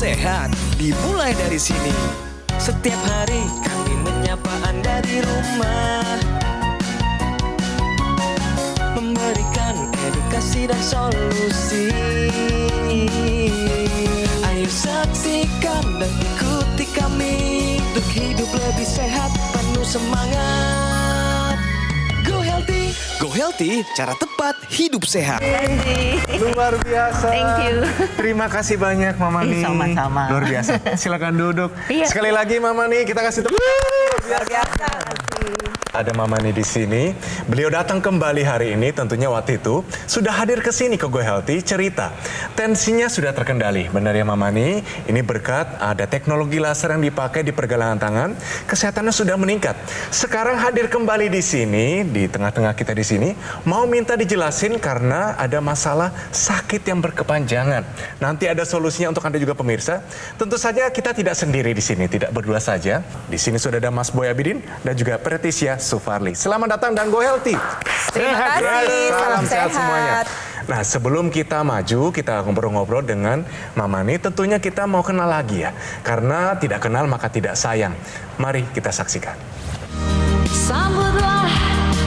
sehat dimulai dari sini. Setiap hari kami menyapa Anda di rumah, memberikan edukasi dan solusi. Ayo saksikan dan ikuti kami untuk hidup lebih sehat, penuh semangat. Go Healthy, cara tepat hidup sehat. Luar biasa. Thank you. Terima kasih banyak Mama Ni. Sama-sama. Luar biasa. Silakan duduk. Iya. Sekali lagi Mama Ni, kita kasih tepuk. Luar biasa. Ada Mama Ni di sini. Beliau datang kembali hari ini, tentunya waktu itu sudah hadir ke sini ke Go Healthy, cerita tensinya sudah terkendali. Benar ya Mama Ni? Ini berkat ada teknologi laser yang dipakai di pergelangan tangan, kesehatannya sudah meningkat. Sekarang hadir kembali di sini, di tengah-tengah kita di sini, mau minta dijelasin karena ada masalah sakit yang berkepanjangan. Nanti ada solusinya untuk Anda juga pemirsa. Tentu saja kita tidak sendiri di sini, tidak berdua saja. Di sini sudah ada Mas Boy Abidin dan juga Pretisia Sufarli. Selamat datang dan Go Healthy. Terima kasih, salam sehat semuanya. sehat. Nah, sebelum kita maju, kita ngobrol-ngobrol dengan Mama Ni, tentunya kita mau kenal lagi ya. Karena tidak kenal maka tidak sayang. Mari kita saksikan. Sambutlah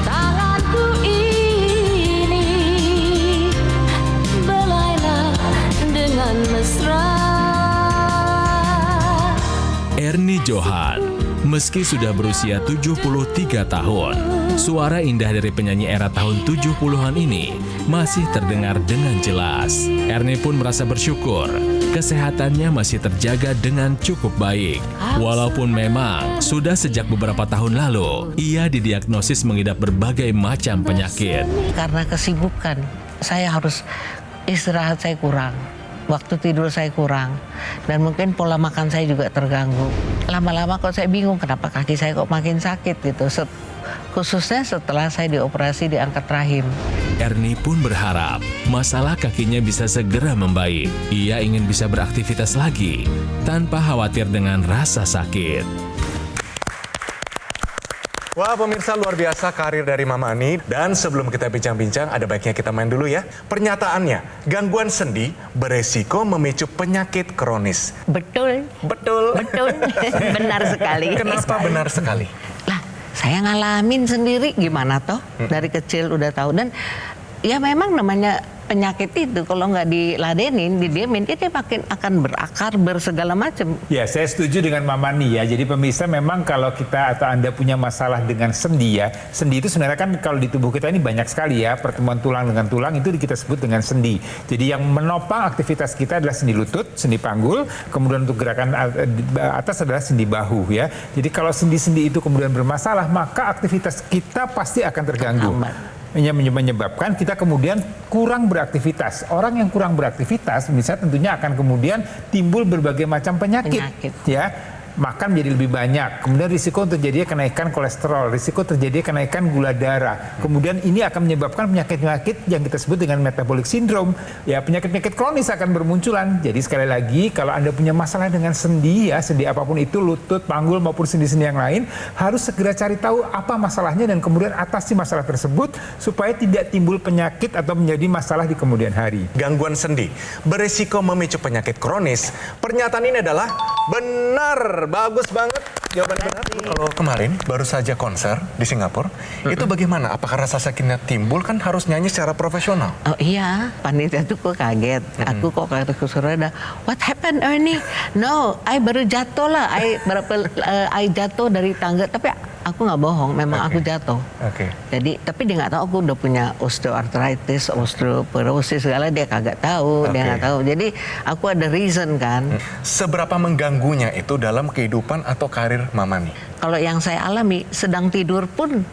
tanganku ini, belailah dengan mesra. Ernie Johan, meski sudah berusia 73 tahun, suara indah dari penyanyi era tahun 70-an ini masih terdengar dengan jelas. Ernie pun merasa bersyukur, kesehatannya masih terjaga dengan cukup baik. Walaupun memang sudah sejak beberapa tahun lalu, ia didiagnosis mengidap berbagai macam penyakit. Karena kesibukan, saya harus istirahat saya kurang. Waktu tidur saya kurang. Dan mungkin pola makan saya juga terganggu. Lama-lama kok saya bingung kenapa kaki saya kok makin sakit gitu. Khususnya setelah saya dioperasi diangkat rahim. Ernie pun berharap masalah kakinya bisa segera membaik. Ia ingin bisa beraktivitas lagi tanpa khawatir dengan rasa sakit. Wah pemirsa, luar biasa karir dari Mama Ni. Dan sebelum kita bincang-bincang, ada baiknya kita main dulu ya. Pernyataannya, gangguan sendi beresiko memicu penyakit kronis. Betul. Betul. Betul. Benar sekali. Kenapa benar sekali? Lah, saya ngalamin sendiri gimana toh. Dari kecil udah tahu. Dan ya memang namanya penyakit itu kalau nggak diladenin, didiemin, itu makin akan berakar, bersegala macam. Ya, saya setuju dengan Mama Ni ya. Jadi pemirsa, memang kalau kita atau Anda punya masalah dengan sendi ya, sendi itu sebenarnya kan kalau di tubuh kita ini banyak sekali ya, pertemuan tulang dengan tulang itu kita sebut dengan sendi. Jadi yang menopang aktivitas kita adalah sendi lutut, sendi panggul, kemudian untuk gerakan atas adalah sendi bahu ya. Jadi kalau sendi-sendi itu kemudian bermasalah, maka aktivitas kita pasti akan terganggu. Menyebabkan kita kemudian kurang beraktivitas. Orang yang kurang beraktivitas misalnya tentunya akan kemudian timbul berbagai macam penyakit. Ya. Makan menjadi lebih banyak, kemudian risiko terjadinya kenaikan kolesterol, risiko terjadinya kenaikan gula darah. Kemudian ini akan menyebabkan penyakit-penyakit yang kita sebut dengan metabolic syndrome. Ya, penyakit-penyakit kronis akan bermunculan. Jadi sekali lagi, kalau Anda punya masalah dengan sendi ya, sendi apapun itu, lutut, panggul maupun sendi-sendi yang lain, harus segera cari tahu apa masalahnya dan kemudian atasi masalah tersebut supaya tidak timbul penyakit atau menjadi masalah di kemudian hari. Gangguan sendi beresiko memicu penyakit kronis. Pernyataan ini adalah benar. Bagus banget, jawaban benar. Kalau kemarin baru saja konser di Singapura, itu bagaimana? Apakah rasa sakitnya timbul? Kan harus nyanyi secara profesional. Oh iya, panitia tuh kok kaget. Aku kok kaget ke Surada. What happened Ernie? No, I baru jatuh lah. I jatuh dari tangga. Tapi aku nggak bohong, memang aku jatuh. Jadi, tapi dia nggak tahu aku udah punya osteoartritis, osteoporosis segala, dia kagak tahu, dia nggak tahu. Jadi aku ada reason kan. Seberapa mengganggunya itu dalam kehidupan atau karir Mama Ni? Kalau yang saya alami, sedang tidur pun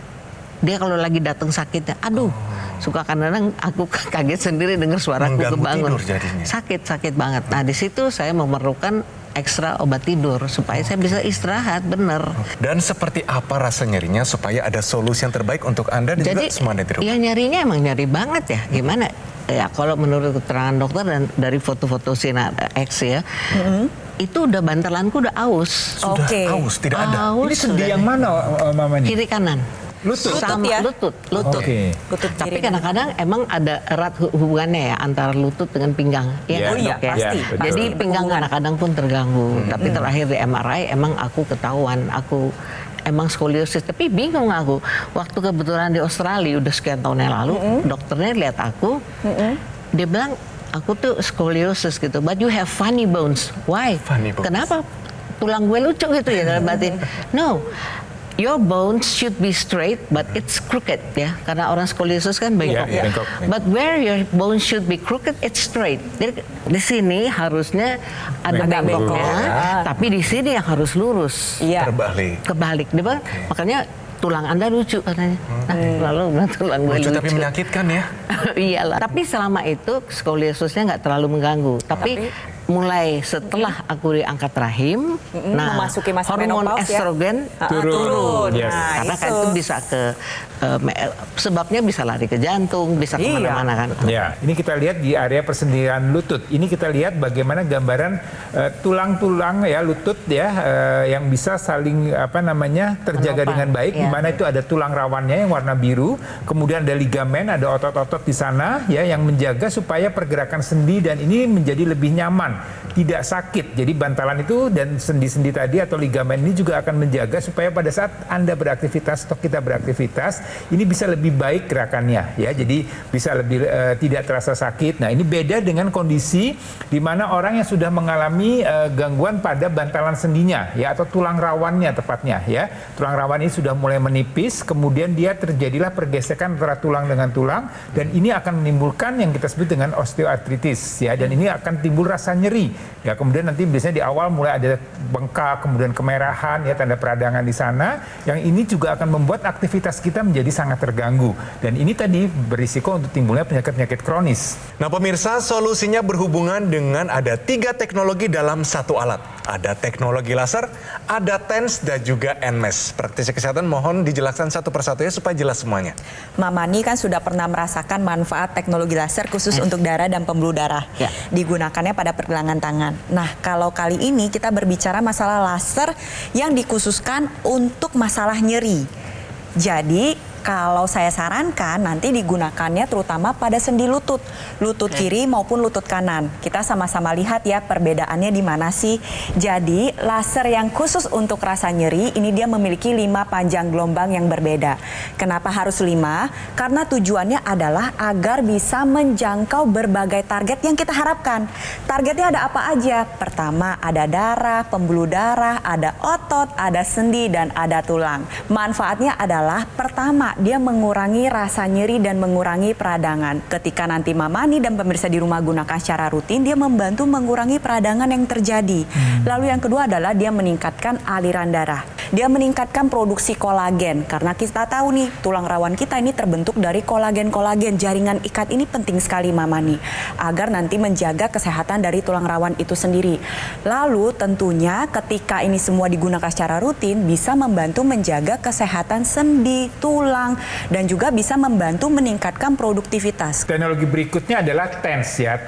dia kalau lagi datang sakitnya, aduh, suka kadang-kadang aku kaget sendiri dengar suaraku kebangun. Sakit banget. Nah di situ saya memerlukan ekstra obat tidur supaya saya bisa istirahat bener. Dan seperti apa rasa nyerinya supaya ada solusi yang terbaik untuk Anda dan juga semua Anda di rumah? Ya nyarinya emang nyari banget ya. Gimana? Ya kalau menurut keterangan dokter dan dari foto-foto Sinar X ya, itu udah bantalanku udah aus. Sudah aus, tidak ada. Ini sendi yang mana Mama Ni? Kiri kanan. Lutut. sama ya? lutut. Oke. Lutut Tapi kiri. kadang-kadang emang ada erat hubungannya ya antara lutut dengan pinggang. Iya. kan, Oh iya, Dok, ya? pasti. Iya, betul. Jadi Pasti pinggang berhubungan. kadang-kadang pun terganggu. Tapi terakhir di MRI emang aku ketahuan aku emang skoliosis. Tapi bingung aku. Waktu kebetulan di Australia udah sekian tahun yang lalu, dokternya lihat aku, dia bilang aku tuh skoliosis gitu. But you have funny bones. Why? Funny bones. Kenapa? Tulang gue lucu gitu ya dalam batin. No. Your bones should be straight, but it's crooked ya. Karena orang skoliosis kan bengkok. Iya, bengkok. But where your bones should be crooked, it's straight. Jadi di sini harusnya ada Bengkok. bengkoknya, Ah. tapi di sini yang harus lurus. Iya. Terbalik. Kebalik, dia bilang, makanya tulang Anda lucu katanya. Nah, lalu tulang gue Lucu lucu. tapi menyakitkan ya. Iyalah. Tapi selama itu skoliosisnya nggak terlalu mengganggu. Tapi mulai setelah aku diangkat rahim, memasuki masa hormon menopause ya. estrogen Turun. Yes. Nah, karena kan itu bisa ke sebabnya bisa lari ke jantung, bisa Iya. kemana-mana kan. Ya, ini kita lihat di area persendian lutut. Ini kita lihat bagaimana gambaran tulang-tulang ya lutut ya yang bisa saling terjaga Menopang, dengan baik. ya. Di mana itu ada tulang rawannya yang warna biru, kemudian ada ligamen, ada otot-otot di sana ya yang menjaga supaya pergerakan sendi dan ini menjadi lebih nyaman, tidak sakit. Jadi bantalan itu dan sendi-sendi tadi atau ligamen ini juga akan menjaga supaya pada saat Anda beraktivitas atau kita beraktivitas ini bisa lebih baik gerakannya ya. Jadi bisa lebih tidak terasa sakit. Nah, ini beda dengan kondisi di mana orang yang sudah mengalami gangguan pada bantalan sendinya ya atau tulang rawannya tepatnya ya. Tulang rawan ini sudah mulai menipis, kemudian dia terjadilah pergesekan antara tulang dengan tulang dan ini akan menimbulkan yang kita sebut dengan osteoartritis ya, dan ini akan timbul rasa nyeri ya. Kemudian nanti biasanya di awal mulai ada bengkak, kemudian kemerahan ya, tanda peradangan di sana, yang ini juga akan membuat aktivitas kita menjadi sangat terganggu dan ini tadi berisiko untuk timbulnya penyakit-penyakit kronis. Nah pemirsa, solusinya berhubungan dengan ada 3 teknologi dalam satu alat. Ada teknologi laser, ada TENS, dan juga NMES. Praktisi kesehatan mohon dijelaskan satu persatu ya supaya jelas semuanya. Mama Ni kan sudah pernah merasakan manfaat teknologi laser khusus untuk darah dan pembuluh darah. Ya. Digunakannya pada pergelangan tangan. Nah, kalau kali ini kita berbicara masalah laser yang dikhususkan untuk masalah nyeri. Jadi, kalau saya sarankan nanti digunakannya terutama pada sendi lutut. Lutut kiri maupun lutut kanan. Kita sama-sama lihat ya perbedaannya di mana sih. Jadi laser yang khusus untuk rasa nyeri ini dia memiliki 5 panjang gelombang yang berbeda. Kenapa harus 5? Karena tujuannya adalah agar bisa menjangkau berbagai target yang kita harapkan. Targetnya ada apa aja? Pertama ada darah, pembuluh darah, ada otot, ada sendi, dan ada tulang. Manfaatnya adalah pertama, dia mengurangi rasa nyeri dan mengurangi peradangan. Ketika nanti Mama Ni dan pemirsa di rumah gunakan secara rutin, dia membantu mengurangi peradangan yang terjadi. Lalu yang kedua adalah dia meningkatkan aliran darah. Dia meningkatkan produksi kolagen. Karena kita tahu nih, tulang rawan kita ini terbentuk dari kolagen-kolagen. Jaringan ikat ini penting sekali Mama Ni, agar nanti menjaga kesehatan dari tulang rawan itu sendiri. Lalu tentunya ketika ini semua digunakan secara rutin, bisa membantu menjaga kesehatan sendi, tulang, dan juga bisa membantu meningkatkan produktivitas. Teknologi berikutnya adalah TENS ya,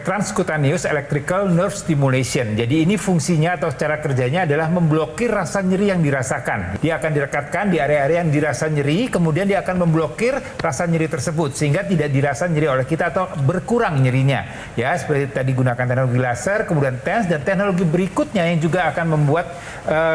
Transcutaneous Electrical Nerve Stimulation. Jadi ini fungsinya atau cara kerjanya adalah memblokir rasa nyeri yang dirasakan. Dia akan direkatkan di area-area yang dirasa nyeri, kemudian dia akan memblokir rasa nyeri tersebut sehingga tidak dirasa nyeri oleh kita atau berkurang nyerinya. Ya, seperti tadi gunakan teknologi laser, kemudian TENS, dan teknologi berikutnya yang juga akan membuat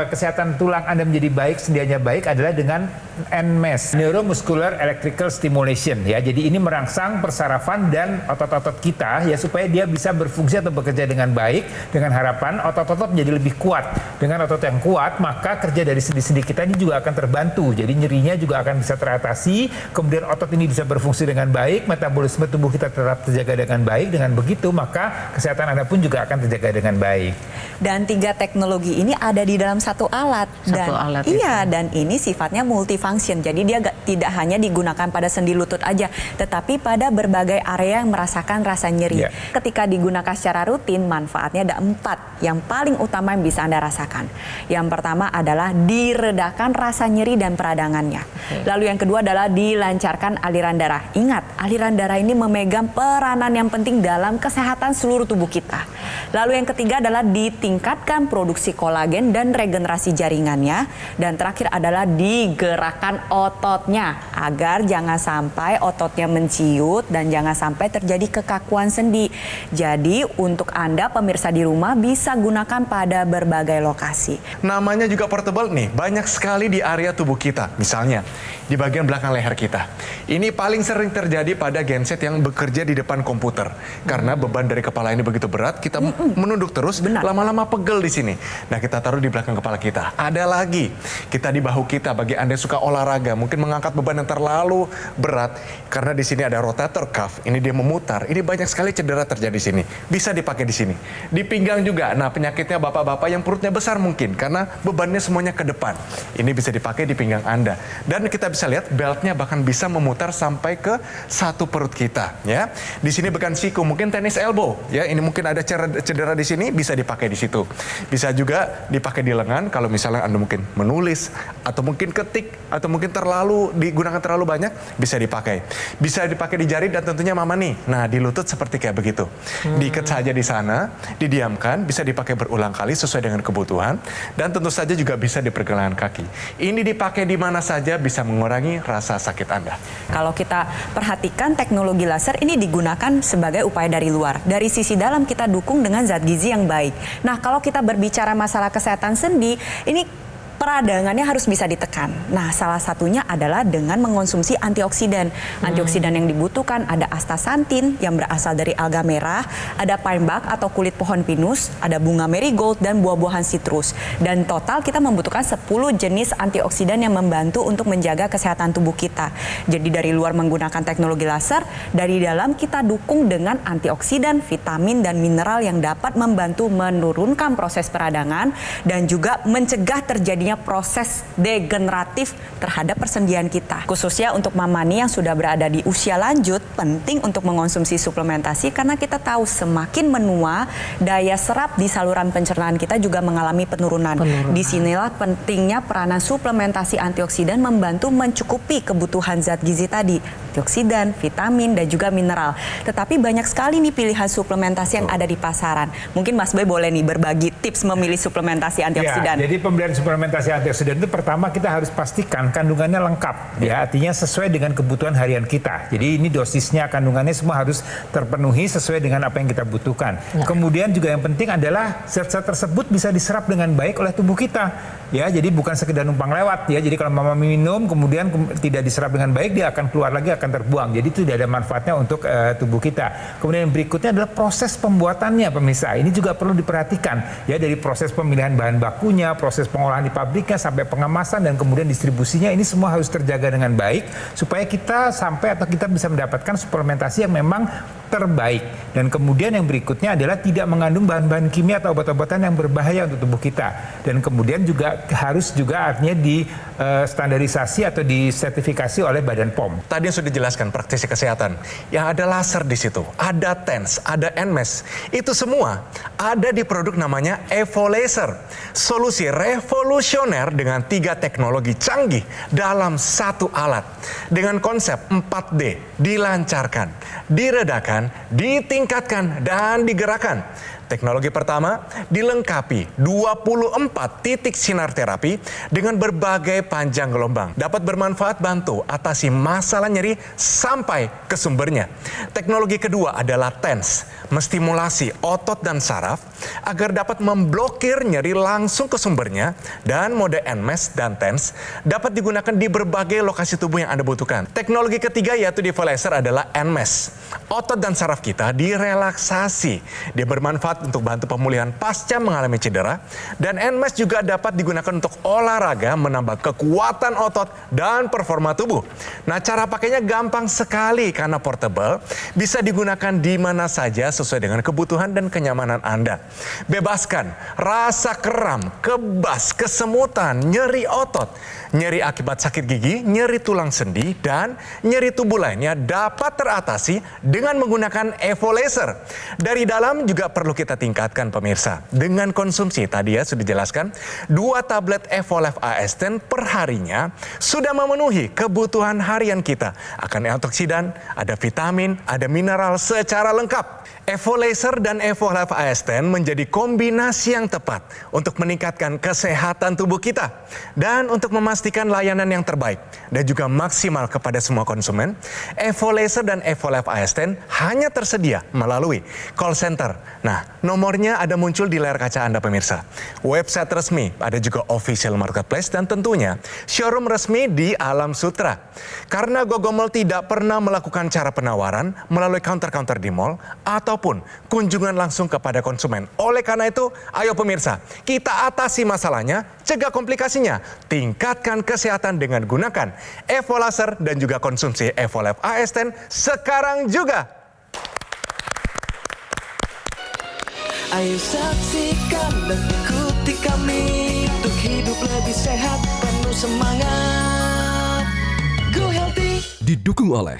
kesehatan tulang Anda menjadi baik, sendianya baik adalah dengan NMES, Neuromuscular Electrical Stimulation ya. Jadi ini merangsang persarafan dan otot-otot kita ya supaya dia bisa berfungsi atau bekerja dengan baik, dengan harapan otot-otot menjadi lebih kuat. Dengan otot yang kuat, maka kerja dari sendi-sendi kita ini juga akan terbantu. Jadi nyerinya juga akan bisa teratasi, kemudian otot ini bisa berfungsi dengan baik, metabolisme tubuh kita tetap terjaga dengan baik. Dengan begitu, maka kesehatan Anda pun juga akan terjaga dengan baik. Dan 3 teknologi ini ada di dalam satu alat. Satu alat itu. Iya, dan ini sifatnya multifunction. Jadi dia tidak hanya digunakan pada sendi lutut aja, tetapi pada berbagai area yang merasakan rasa nyeri. Yeah. Ketika digunakan secara rutin, manfaatnya ada 4 yang paling utama yang bisa Anda rasakan. Yang pertama adalah diredakan rasa nyeri dan peradangannya. Lalu yang kedua adalah dilancarkan aliran darah. Ingat, aliran darah ini memegang peranan yang penting dalam kesehatan seluruh tubuh kita. Lalu yang ketiga adalah ditingkatkan produksi kolagen dan regenerasi jaringannya. Dan terakhir adalah digerakkan ototnya agar jangan sampai ototnya menciut dan jangan sampai terjadi kekakuan sendi. Jadi untuk Anda pemirsa di rumah bisa gunakan pada berbagai lokasi. Namanya juga portable nih, banyak sekali di area tubuh kita. Misalnya, di bagian belakang leher kita. Ini paling sering terjadi pada genset yang bekerja di depan komputer. Karena beban dari kepala ini begitu berat, kita menunduk terus, lama-lama pegel di sini. Nah, kita taruh di belakang kepala kita. Ada lagi, kita di bahu kita, bagi Anda yang suka olahraga, mungkin mengangkat beban yang terlalu berat. Karena di sini ada rotator cuff, ini dia memutar. Ini banyak sekali cedera terjadi di sini. Bisa dipakai di sini. Di pinggang juga. Nah, penyakitnya bapak-bapak yang perutnya besar mungkin karena bebannya semuanya ke depan. Ini bisa dipakai di pinggang Anda. Dan kita bisa lihat beltnya bahkan bisa memutar sampai ke satu perut kita, ya. Di sini bukan siku, mungkin tenis elbow, ya. Ini mungkin ada cedera di sini, bisa dipakai di situ. Bisa juga dipakai di lengan kalau misalnya Anda mungkin menulis atau mungkin ketik atau mungkin digunakan terlalu banyak, bisa dipakai. Bisa dipakai di jari dan tentunya mama nih. Nah, di lutut seperti kayak begitu. Diikat saja di sana, didiamkan, bisa dipakai berulang kali sesuai dengan kebutuhan, dan tentu saja juga bisa di pergelangan kaki. Ini dipakai di mana saja bisa mengurangi rasa sakit Anda. Kalau kita perhatikan teknologi laser ini digunakan sebagai upaya dari luar. Dari sisi dalam kita dukung dengan zat gizi yang baik. Nah, kalau kita berbicara masalah kesehatan sendi, ini peradangannya harus bisa ditekan. Nah, salah satunya adalah dengan mengonsumsi antioksidan. Antioksidan yang dibutuhkan ada astaxanthin yang berasal dari alga merah, ada pine bark atau kulit pohon pinus, ada bunga marigold dan buah-buahan sitrus. Dan total kita membutuhkan 10 jenis antioksidan yang membantu untuk menjaga kesehatan tubuh kita. Jadi dari luar menggunakan teknologi laser, dari dalam kita dukung dengan antioksidan, vitamin dan mineral yang dapat membantu menurunkan proses peradangan dan juga mencegah terjadinya proses degeneratif terhadap persendian kita. Khususnya untuk mamani yang sudah berada di usia lanjut, penting untuk mengonsumsi suplementasi karena kita tahu semakin menua, daya serap di saluran pencernaan kita juga mengalami penurunan. Disinilah pentingnya peranan suplementasi antioksidan membantu mencukupi kebutuhan zat gizi tadi, antioksidan, vitamin, dan juga mineral. Tetapi banyak sekali nih pilihan suplementasi yang ada di pasaran. Mungkin Mas Boy boleh nih berbagi tips memilih suplementasi antioksidan. Ya, jadi pembelian suplementasi antioksidan itu pertama kita harus pastikan kandungannya lengkap, ya, artinya sesuai dengan kebutuhan harian kita. Jadi ini dosisnya, kandungannya semua harus terpenuhi sesuai dengan apa yang kita butuhkan. Kemudian juga yang penting adalah zat-zat tersebut bisa diserap dengan baik oleh tubuh kita, ya. Jadi bukan sekedar numpang lewat, ya. Jadi kalau mama minum kemudian tidak diserap dengan baik, dia akan keluar lagi, akan terbuang. Jadi tidak ada manfaatnya untuk tubuh kita. Kemudian yang berikutnya adalah proses pembuatannya, pemirsa. Ini juga perlu diperhatikan, ya, dari proses pemilihan bahan bakunya, proses pengolahan di pabriknya sampai pengemasan dan kemudian distribusinya, ini semua harus terjaga dengan baik supaya kita kita bisa mendapatkan suplementasi yang memang terbaik. Dan kemudian yang berikutnya adalah tidak mengandung bahan-bahan kimia atau obat-obatan yang berbahaya untuk tubuh kita. Dan kemudian juga harus artinya di standarisasi atau disertifikasi oleh Badan POM. Tadi yang sudah dijelaskan praktisi kesehatan, yang ada laser di situ, ada TENS, ada NMES, itu semua ada di produk namanya Evo Laser. Solusi revolusioner dengan 3 teknologi canggih dalam satu alat. Dengan konsep 4D, dilancarkan, diredakan, ditingkatkan, dan digerakkan. Teknologi pertama dilengkapi 24 titik sinar terapi dengan berbagai panjang gelombang. Dapat bermanfaat bantu atasi masalah nyeri sampai ke sumbernya. Teknologi kedua adalah TENS, menstimulasi otot dan saraf agar dapat memblokir nyeri langsung ke sumbernya. Dan mode NMES dan TENS dapat digunakan di berbagai lokasi tubuh yang Anda butuhkan. Teknologi ketiga yaitu di Evo Laser adalah NMES. Otot dan saraf kita direlaksasi. Dia bermanfaat untuk bantu pemulihan pasca mengalami cedera, dan NMES juga dapat digunakan untuk olahraga, menambah kekuatan otot dan performa tubuh. Nah, cara pakainya gampang sekali karena portable, bisa digunakan di mana saja sesuai dengan kebutuhan dan kenyamanan Anda. Bebaskan rasa kram, kebas, kesemutan, nyeri otot, nyeri akibat sakit gigi, nyeri tulang sendi, dan nyeri tubuh lainnya dapat teratasi dengan menggunakan Evo Laser. Dari dalam juga perlu kita kita tingkatkan pemirsa. Dengan konsumsi tadi ya sudah dijelaskan, 2 tablet Evolef AS10 per harinya sudah memenuhi kebutuhan harian kita. Akan antioksidan, ada vitamin, ada mineral secara lengkap. Evolaser dan Evolef AS10 menjadi kombinasi yang tepat untuk meningkatkan kesehatan tubuh kita. Dan untuk memastikan layanan yang terbaik dan juga maksimal kepada semua konsumen, Evolaser dan Evolef AS10 hanya tersedia melalui call center. Nah, nomornya ada muncul di layar kaca Anda pemirsa. Website resmi, ada juga official marketplace dan tentunya showroom resmi di Alam Sutra. Karena Gogomall tidak pernah melakukan cara penawaran melalui counter-counter di mall ataupun kunjungan langsung kepada konsumen. Oleh karena itu, ayo pemirsa, kita atasi masalahnya, cegah komplikasinya, tingkatkan kesehatan dengan gunakan Evolaser dan juga konsumsi Evolef AS10 sekarang juga. Ayo saksikan dan ikuti kami untuk hidup lebih sehat, penuh semangat. Go Healthy. Didukung oleh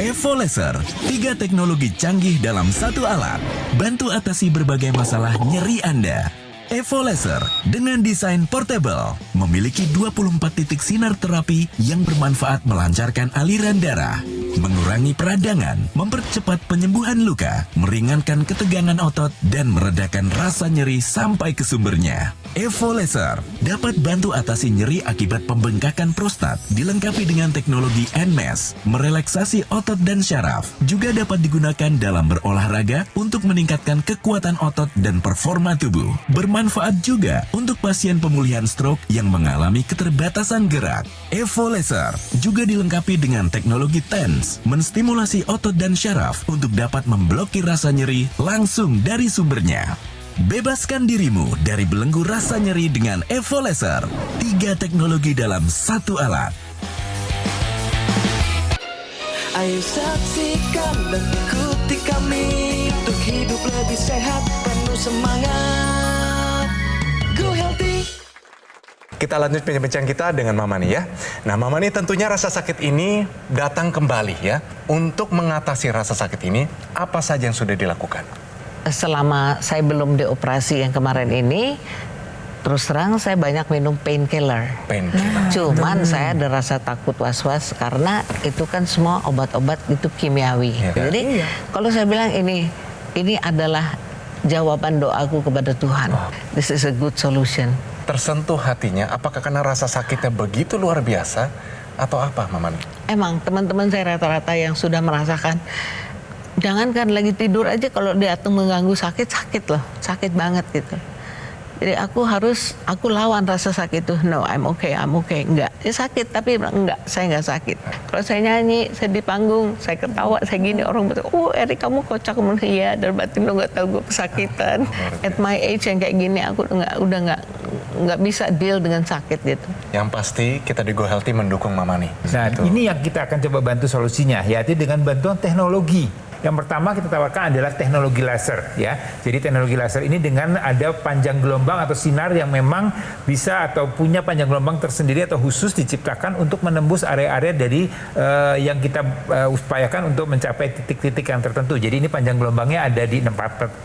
Evolaser, 3 teknologi canggih dalam satu alat, bantu atasi berbagai masalah nyeri Anda. Evolaser dengan desain portable, memiliki 24 titik sinar terapi yang bermanfaat melancarkan aliran darah, mengurangi peradangan, mempercepat penyembuhan luka, meringankan ketegangan otot, dan meredakan rasa nyeri sampai ke sumbernya. Evolaser dapat bantu atasi nyeri akibat pembengkakan prostat, dilengkapi dengan teknologi NMES, merelaksasi otot dan syaraf. Juga dapat digunakan dalam berolahraga untuk meningkatkan kekuatan otot dan performa tubuh. Bermanfaat juga untuk pasien pemulihan stroke yang mengalami keterbatasan gerak. Evolaser juga dilengkapi dengan teknologi TENS, menstimulasi otot dan syaraf untuk dapat memblokir rasa nyeri langsung dari sumbernya. Bebaskan dirimu dari belenggu rasa nyeri dengan Evolaser. 3 teknologi dalam satu alat. Ayo saksikan dan ikuti kami untuk hidup lebih sehat, penuh semangat. Go Healthy. Kita lanjut bincang-bincang kita dengan Mama Ni ya. Nah Mama Ni, tentunya rasa sakit ini datang kembali ya. Untuk mengatasi rasa sakit ini, apa saja yang sudah dilakukan? Selama saya belum dioperasi yang kemarin ini, terus terang saya banyak minum painkiller. Cuman saya ada rasa takut was-was karena itu kan semua obat-obat itu kimiawi. Ya, kan? Jadi kalau saya bilang ini adalah jawaban doaku kepada Tuhan. This is a good solution. Tersentuh hatinya, apakah karena rasa sakitnya begitu luar biasa atau apa Mama Ni? Emang teman-teman saya rata-rata yang sudah merasakan, jangankan lagi tidur aja kalau dia mengganggu sakit loh, sakit banget gitu. Jadi aku lawan rasa sakit itu. No, I'm okay. Enggak, ya sakit tapi enggak, saya enggak sakit. Kalau saya nyanyi, saya di panggung, saya ketawa, saya gini, orang betul, Erik kamu kocak. Iya, dan batin lo nggak tahu gue kesakitan. At my age yang kayak gini, aku udah nggak bisa deal dengan sakit gitu. Yang pasti kita di Go Healthy mendukung Mama Ni. Nah, ini yang kita akan coba bantu solusinya, yaitu dengan bantuan teknologi. Yang pertama kita tawarkan adalah teknologi laser ya. Jadi teknologi laser ini dengan ada panjang gelombang atau sinar yang memang bisa atau punya panjang gelombang tersendiri atau khusus diciptakan untuk menembus area-area dari yang kita upayakan untuk mencapai titik-titik yang tertentu. Jadi ini panjang gelombangnya ada di 460,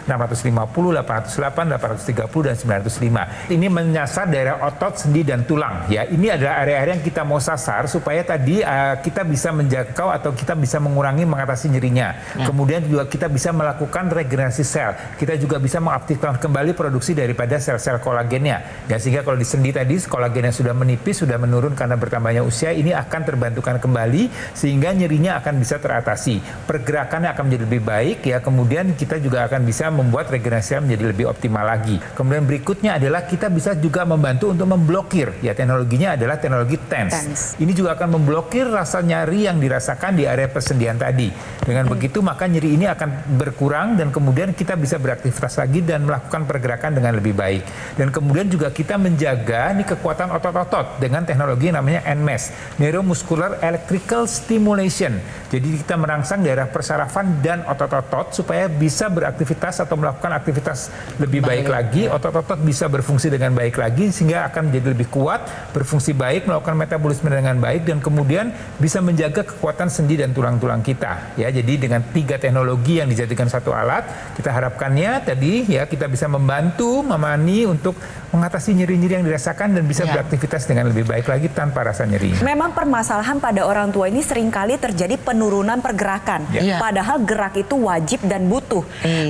650, 808, 830 dan 905. Ini menyasar daerah otot, sendi dan tulang ya. Ini adalah area-area yang kita mau sasar supaya tadi kita bisa menjangkau atau kita bisa mengatasi nyerinya. Kemudian juga kita bisa melakukan regenerasi sel. Kita juga bisa mengaktifkan kembali produksi daripada sel-sel kolagennya. Ya, sehingga kalau di sendi tadi kolagennya sudah menipis, sudah menurun karena bertambahnya usia, ini akan terbantukan kembali sehingga nyerinya akan bisa teratasi. Pergerakannya akan menjadi lebih baik ya. Kemudian kita juga akan bisa membuat regenerasi sel menjadi lebih optimal lagi. Kemudian berikutnya adalah kita bisa juga membantu untuk memblokir. Ya, teknologinya adalah teknologi TENS. Ini juga akan memblokir rasa nyeri yang dirasakan di area persendian tadi. Dengan begitu maka nyeri ini akan berkurang dan kemudian kita bisa beraktivitas lagi dan melakukan pergerakan dengan lebih baik. Dan kemudian juga kita menjaga nih kekuatan otot-otot dengan teknologi yang namanya NMES, Neuromuscular Electrical Stimulation. Jadi kita merangsang daerah persarafan dan otot-otot supaya bisa beraktivitas atau melakukan aktivitas lebih baik lagi, otot-otot bisa berfungsi dengan baik lagi sehingga akan menjadi lebih kuat, berfungsi baik, melakukan metabolisme dengan baik dan kemudian bisa menjaga kekuatan sendi dan tulang-tulang kita. Ya, jadi dengan 3 teknologi yang dijadikan satu alat, kita harapkannya tadi ya kita bisa membantu Mama Ani untuk mengatasi nyeri-nyeri yang dirasakan dan bisa beraktivitas dengan lebih baik lagi tanpa rasa nyeri. Memang permasalahan pada orang tua ini seringkali terjadi penurunan pergerakan. Padahal gerak itu wajib dan butuh.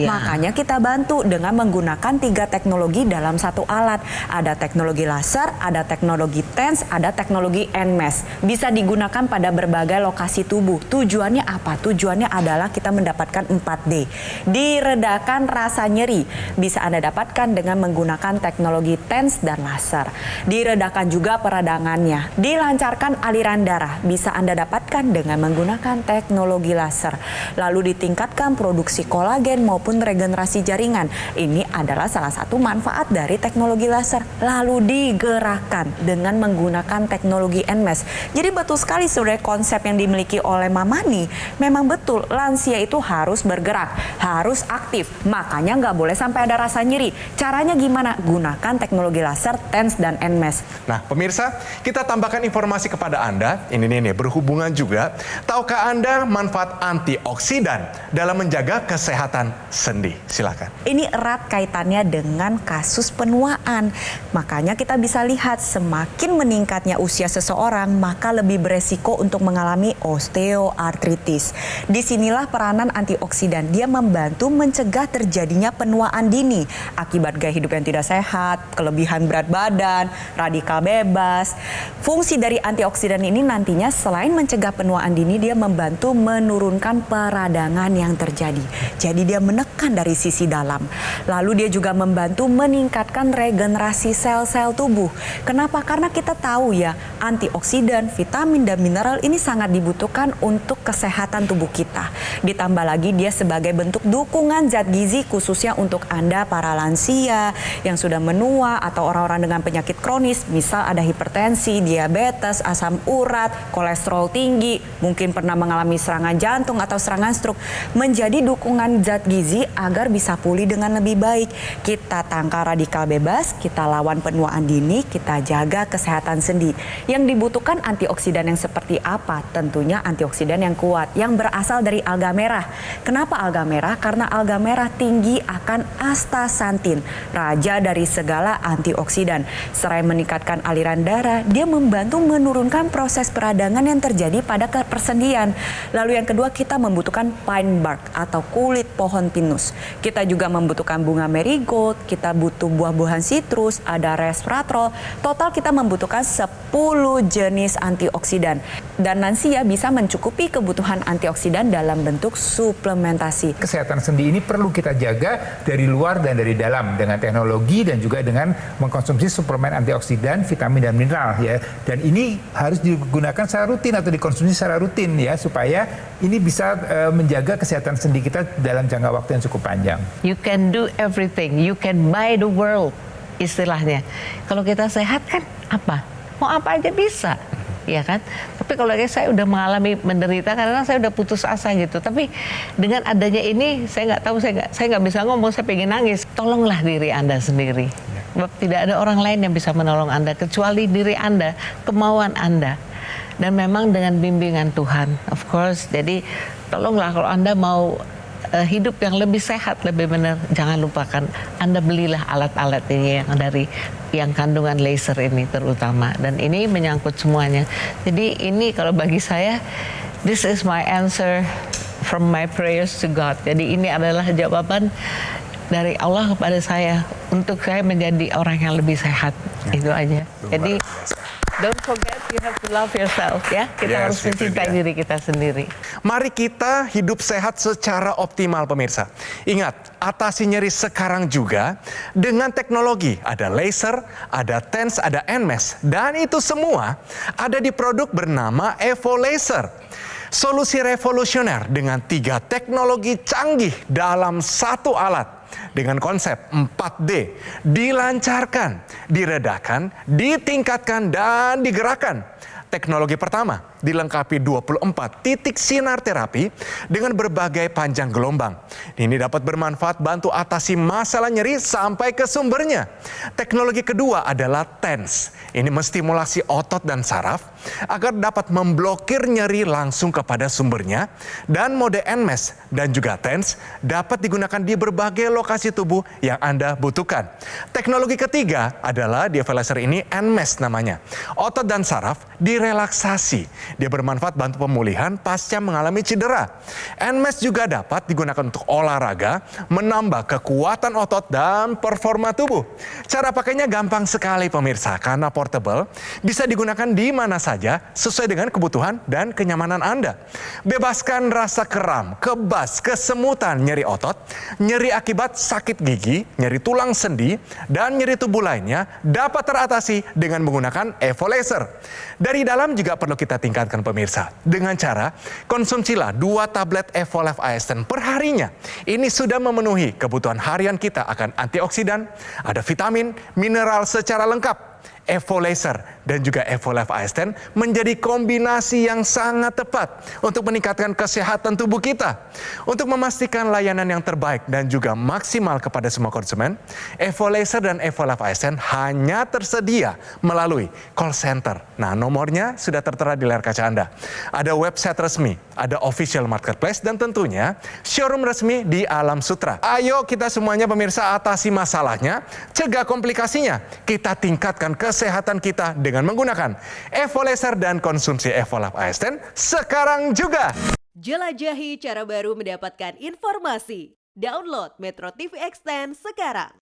Makanya kita bantu dengan menggunakan 3 teknologi dalam satu alat. Ada teknologi laser, ada teknologi TENS, ada teknologi NMES. Bisa digunakan pada berbagai lokasi tubuh. Tujuannya apa? Tujuannya adalah kita mendapatkan 4D. Diredakan rasa nyeri. Bisa Anda dapatkan dengan menggunakan teknologi TENS dan laser. Diredakan juga peradangannya. Dilancarkan aliran darah. Bisa Anda dapatkan dengan menggunakan teknologi laser. Lalu ditingkatkan produksi kolagen maupun regenerasi jaringan. Ini adalah salah satu manfaat dari teknologi laser. Lalu digerakkan dengan menggunakan teknologi NMES. Jadi betul sekali sebenarnya konsep yang dimiliki oleh Mama Ani. Memang betul lansia itu harus bergerak, harus aktif. Makanya nggak boleh sampai ada rasa nyeri. Caranya gimana? Gunakan teknologi laser, TENS, dan NMES. Nah, pemirsa, kita tambahkan informasi kepada Anda. Ini nih, berhubungan juga. Tahukah Anda manfaat antioksidan dalam menjaga kesehatan sendi? Silakan. Ini erat kaitannya dengan kasus penuaan. Makanya kita bisa lihat semakin meningkatnya usia seseorang, maka lebih beresiko untuk mengalami osteoartritis. Disinilah peranan antioksidan. Dia membantu mencegah terjadinya penuaan dini akibat gaya hidup yang tidak sehat, kelebihan berat badan, radikal bebas. Fungsi dari antioksidan ini nantinya selain mencegah penuaan dini, dia membantu menurunkan peradangan yang terjadi. Jadi dia menekan dari sisi dalam. Lalu dia juga membantu meningkatkan regenerasi sel-sel tubuh. Kenapa? Karena kita tahu ya, antioksidan, vitamin, dan mineral ini sangat dibutuhkan untuk kesehatan tubuh kita. Ditambah lagi dia sebagai bentuk dukungan zat gizi khususnya untuk Anda para lansia yang sudah menua atau orang-orang dengan penyakit kronis, misal ada hipertensi, diabetes, asam urat, kolesterol tinggi, mungkin pernah mengalami serangan jantung atau serangan stroke, menjadi dukungan zat gizi agar bisa pulih dengan lebih baik. Kita tangkal radikal bebas, kita lawan penuaan dini, kita jaga kesehatan sendi. Yang dibutuhkan antioksidan yang seperti apa? Tentunya antioksidan yang kuat, yang berasal dari alga merah. Kenapa alga merah? Karena alga merah tinggi akan astaxanthin, raja dari segala antioksidan. Selain meningkatkan aliran darah, dia membantu menurunkan proses peradangan yang terjadi pada persendian. Lalu yang kedua, kita membutuhkan pine bark atau kulit pohon pinus. Kita juga membutuhkan bunga marigold, kita butuh buah-buahan sitrus, ada resveratrol. Total kita membutuhkan 10 jenis antioksidan. Dan lansia bisa mencukupi kebutuhan antioksidan dalam bentuk suplementasi. Kesehatan sendi ini perlu kita jaga dari luar dan dari dalam dengan teknologi dan juga dengan mengkonsumsi suplemen antioksidan, vitamin dan mineral ya. Dan ini harus digunakan secara rutin atau dikonsumsi secara rutin ya supaya ini bisa menjaga kesehatan sendi kita dalam jangka waktu yang cukup panjang. You can do everything. You can buy the world, istilahnya. Kalau kita sehat kan apa? Mau apa aja bisa. Ya kan, tapi kalau saya udah mengalami menderita karena saya udah putus asa gitu. Tapi dengan adanya ini saya nggak tahu, saya nggak bisa ngomong, saya pengen nangis. Tolonglah diri Anda sendiri. Sebab tidak ada orang lain yang bisa menolong Anda kecuali diri Anda, kemauan Anda. Dan memang dengan bimbingan Tuhan, of course. Jadi tolonglah kalau Anda mau hidup yang lebih sehat, lebih benar, jangan lupakan Anda belilah alat-alat ini yang kandungan laser ini terutama, dan ini menyangkut semuanya. Jadi ini kalau bagi saya, this is my answer from my prayers to God. Jadi ini adalah jawaban dari Allah kepada saya untuk saya menjadi orang yang lebih sehat. Itu aja. Jadi don't forget you have to love yourself ya. Kita harus mencintai diri kita sendiri. Mari kita hidup sehat secara optimal pemirsa. Ingat, atasi nyeri sekarang juga dengan teknologi. Ada laser, ada TENS, ada NMES. Dan itu semua ada di produk bernama Evo Laser. Solusi revolusioner dengan 3 teknologi canggih dalam satu alat. Dengan konsep 4D, dilancarkan, diredakan, ditingkatkan, dan digerakkan. Teknologi pertama, dilengkapi 24 titik sinar terapi dengan berbagai panjang gelombang. Ini dapat bermanfaat bantu atasi masalah nyeri sampai ke sumbernya. Teknologi kedua adalah TENS. Ini menstimulasi otot dan saraf agar dapat memblokir nyeri langsung kepada sumbernya. Dan mode NMES dan juga TENS dapat digunakan di berbagai lokasi tubuh yang Anda butuhkan. Teknologi ketiga adalah di Evolyzer ini NMES namanya. Otot dan saraf direlaksasi. Dia bermanfaat bantu pemulihan pasca mengalami cedera. NMES juga dapat digunakan untuk olahraga, menambah kekuatan otot dan performa tubuh. Cara pakainya gampang sekali pemirsa, karena portable, bisa digunakan di mana saja sesuai dengan kebutuhan dan kenyamanan Anda. Bebaskan rasa kram, kebas, kesemutan, nyeri otot, nyeri akibat sakit gigi, nyeri tulang sendi, dan nyeri tubuh lainnya dapat teratasi dengan menggunakan Evolyzer. Dari dalam juga perlu kita tingkatkan pemirsa. Dengan cara konsumsilah 2 tablet Evolife AS10 per harinya. Ini sudah memenuhi kebutuhan harian kita akan antioksidan, ada vitamin, mineral secara lengkap. Evolyzer dan juga Evolife AS10 menjadi kombinasi yang sangat tepat untuk meningkatkan kesehatan tubuh kita. Untuk memastikan layanan yang terbaik dan juga maksimal kepada semua konsumen, Evolyzer dan Evolife AS10 hanya tersedia melalui call center. Nah, nomornya sudah tertera di layar kaca Anda. Ada website resmi, ada official marketplace, dan tentunya showroom resmi di Alam Sutra. Ayo kita semuanya pemirsa atasi masalahnya, cegah komplikasinya, kita tingkatkan kesehatan kita dengan menggunakan Evolyzer dan konsumsi Evolife AS10 sekarang juga. Jelajahi cara baru mendapatkan informasi. Download Metro TV Extend sekarang.